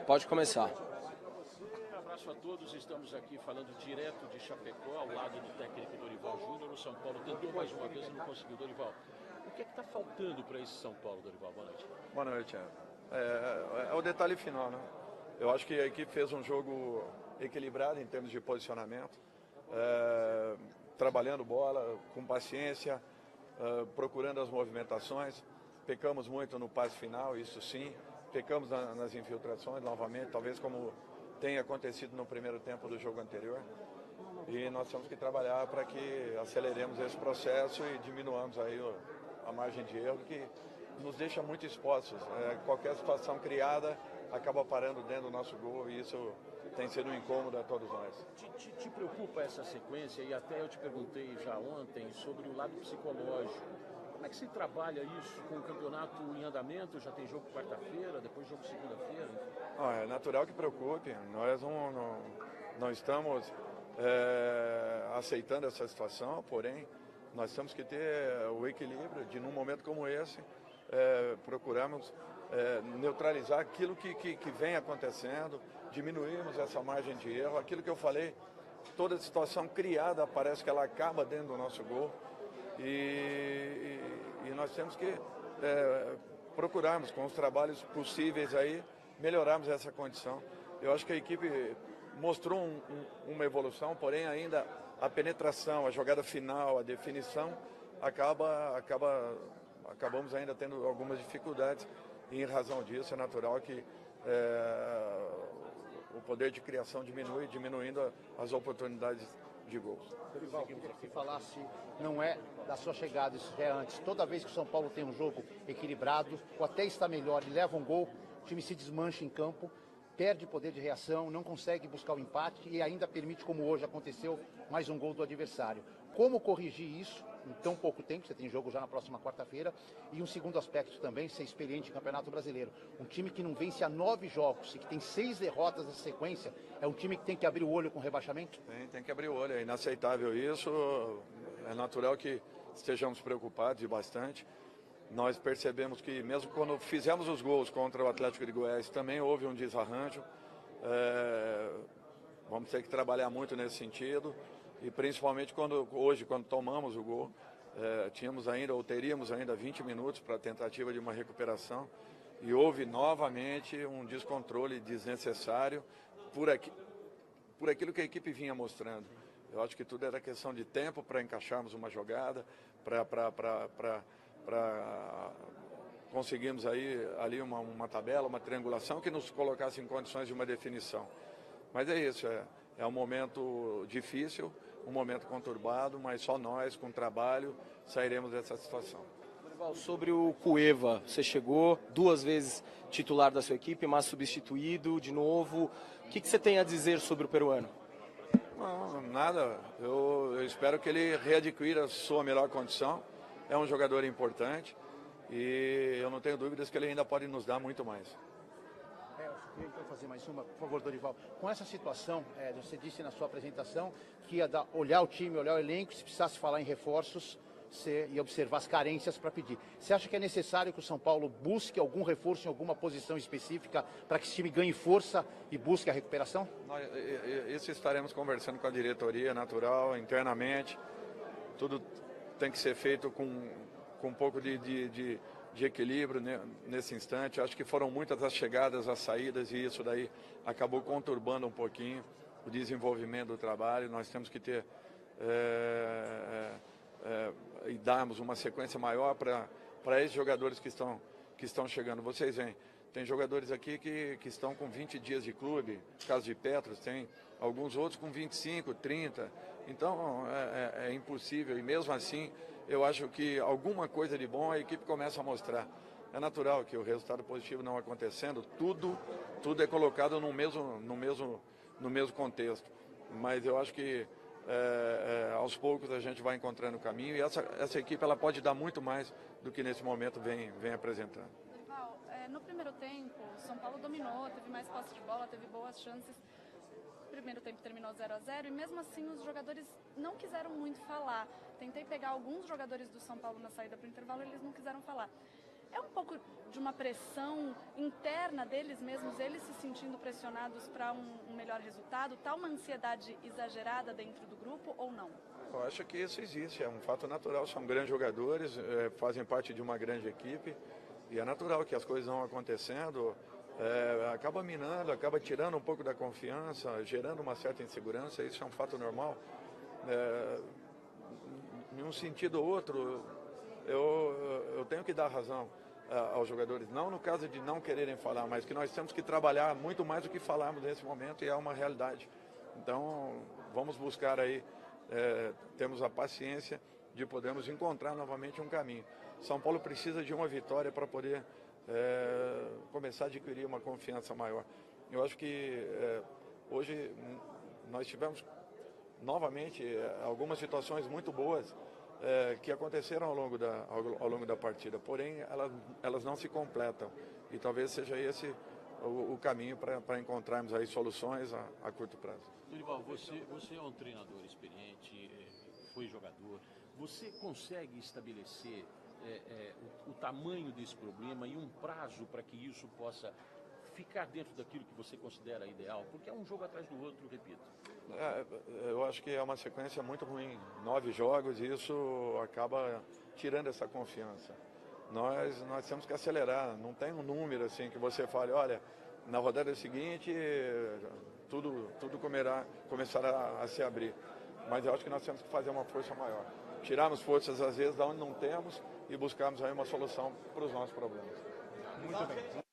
Pode começar. Um abraço a todos, estamos aqui falando direto de Chapecó, ao lado do técnico Dorival Júnior. O São Paulo tentou mais uma vez e não conseguiu. Dorival, o que é que está faltando para esse São Paulo, Dorival? Boa noite. Boa noite. É o detalhe final, né? Eu acho que a equipe fez um jogo equilibrado em termos de posicionamento, trabalhando bola, com paciência, procurando as movimentações. Pecamos muito no passe final, isso sim. Pecamos nas infiltrações novamente, talvez como tenha acontecido no primeiro tempo do jogo anterior. E nós temos que trabalhar para que aceleremos esse processo e diminuamos aí a margem de erro, que nos deixa muito expostos. Qualquer situação criada acaba parando dentro do nosso gol e isso tem sido um incômodo a todos nós. Te preocupa essa sequência? E até eu te perguntei já ontem sobre o lado psicológico. Como é que se trabalha isso com o campeonato em andamento? Já tem jogo quarta-feira, depois jogo segunda-feira? É natural que preocupe. Nós não estamos aceitando essa situação, porém nós temos que ter o equilíbrio de, num momento como esse, procurarmos neutralizar aquilo que vem acontecendo, diminuirmos essa margem de erro. Aquilo que eu falei, toda situação criada parece que ela acaba dentro do nosso gol. E nós temos que procurarmos, com os trabalhos possíveis aí, melhorarmos essa condição. Eu acho que a equipe mostrou uma evolução, porém ainda a penetração, a jogada final, a definição, acabamos ainda tendo algumas dificuldades. E em razão disso é natural que o poder de criação diminuindo as oportunidades de gols. Dorival, queria que você falasse, não é da sua chegada, isso já é antes. Toda vez que o São Paulo tem um jogo equilibrado, ou até está melhor e leva um gol, o time se desmancha em campo, perde poder de reação, não consegue buscar o empate e ainda permite, como hoje aconteceu, mais um gol do adversário. Como corrigir isso em tão pouco tempo? Você tem jogo já na próxima quarta-feira. E um segundo aspecto também, ser experiente em Campeonato Brasileiro. Um time que não vence há 9 jogos e que tem 6 derrotas na sequência, é um time que tem que abrir o olho com o rebaixamento? Tem que abrir o olho, é inaceitável isso. É natural que estejamos preocupados e bastante. Nós percebemos que mesmo quando fizemos os gols contra o Atlético de Goiás, também houve um desarranjo. Vamos ter que trabalhar muito nesse sentido. E principalmente hoje, quando tomamos o gol, teríamos ainda 20 minutos para a tentativa de uma recuperação. E houve novamente um descontrole desnecessário por aquilo que a equipe vinha mostrando. Eu acho que tudo era questão de tempo para encaixarmos uma jogada, para conseguirmos ali uma tabela, uma triangulação que nos colocasse em condições de uma definição. Mas é isso, é um momento difícil, um momento conturbado, mas só nós, com trabalho, sairemos dessa situação. Sobre o Cueva, você chegou 2 vezes titular da sua equipe, mas substituído de novo. O que você tem a dizer sobre o peruano? Não, nada. Eu espero que ele readquira a sua melhor condição. É um jogador importante e eu não tenho dúvidas que ele ainda pode nos dar muito mais. Eu queria então fazer mais uma, por favor, Dorival. Com essa situação, você disse na sua apresentação que ia olhar o time, olhar o elenco, se precisasse falar em reforços, você ia observar as carências para pedir. Você acha que é necessário que o São Paulo busque algum reforço em alguma posição específica para que esse time ganhe força e busque a recuperação? Isso estaremos conversando com a diretoria, natural, internamente. Tudo tem que ser feito com um pouco de equilíbrio, né, nesse instante. Acho que foram muitas as chegadas, as saídas, e isso daí acabou conturbando um pouquinho o desenvolvimento do trabalho. Nós temos que ter e darmos uma sequência maior para esses jogadores que estão chegando. Vocês veem, tem jogadores aqui que estão com 20 dias de clube, caso de Petros, tem alguns outros com 25, 30. Então é impossível, e mesmo assim eu acho que alguma coisa de bom a equipe começa a mostrar. É natural que o resultado positivo não acontecendo, tudo é colocado no mesmo contexto. Mas eu acho que aos poucos a gente vai encontrando o caminho, e essa equipe ela pode dar muito mais do que nesse momento vem apresentando. Dorival, no primeiro tempo, o São Paulo dominou, teve mais posse de bola, teve boas chances. O primeiro tempo terminou 0-0 e mesmo assim os jogadores não quiseram muito falar. Tentei pegar alguns jogadores do São Paulo na saída para o intervalo e eles não quiseram falar. É um pouco de uma pressão interna deles mesmos, eles se sentindo pressionados para um melhor resultado? Tá uma ansiedade exagerada dentro do grupo ou não? Eu acho que isso existe, é um fato natural, são grandes jogadores, fazem parte de uma grande equipe e é natural que as coisas vão acontecendo, acaba minando, acaba tirando um pouco da confiança, gerando uma certa insegurança, isso é um fato normal. Em um sentido ou outro, eu tenho que dar razão aos jogadores, não no caso de não quererem falar, mas que nós temos que trabalhar muito mais do que falarmos nesse momento e é uma realidade. Então, vamos buscar aí, temos a paciência de podermos encontrar novamente um caminho. São Paulo precisa de uma vitória para poder começar a adquirir uma confiança maior. Eu acho que hoje nós tivemos novamente algumas situações muito boas que aconteceram ao longo da partida, porém elas não se completam e talvez seja esse o caminho para encontrarmos aí soluções a curto prazo. Dorival, você é um treinador experiente, foi jogador, você consegue estabelecer o tamanho desse problema e um prazo para que isso possa ficar dentro daquilo que você considera ideal? Porque é um jogo atrás do outro, repito. Eu acho que é uma sequência muito ruim, 9 jogos, e isso acaba tirando essa confiança. Nós temos que acelerar, não tem um número assim que você fale, olha, na rodada seguinte tudo começará a se abrir. Mas eu acho que nós temos que fazer uma força maior. Tirarmos forças às vezes da onde não temos e buscarmos aí uma solução para os nossos problemas. Muito bem.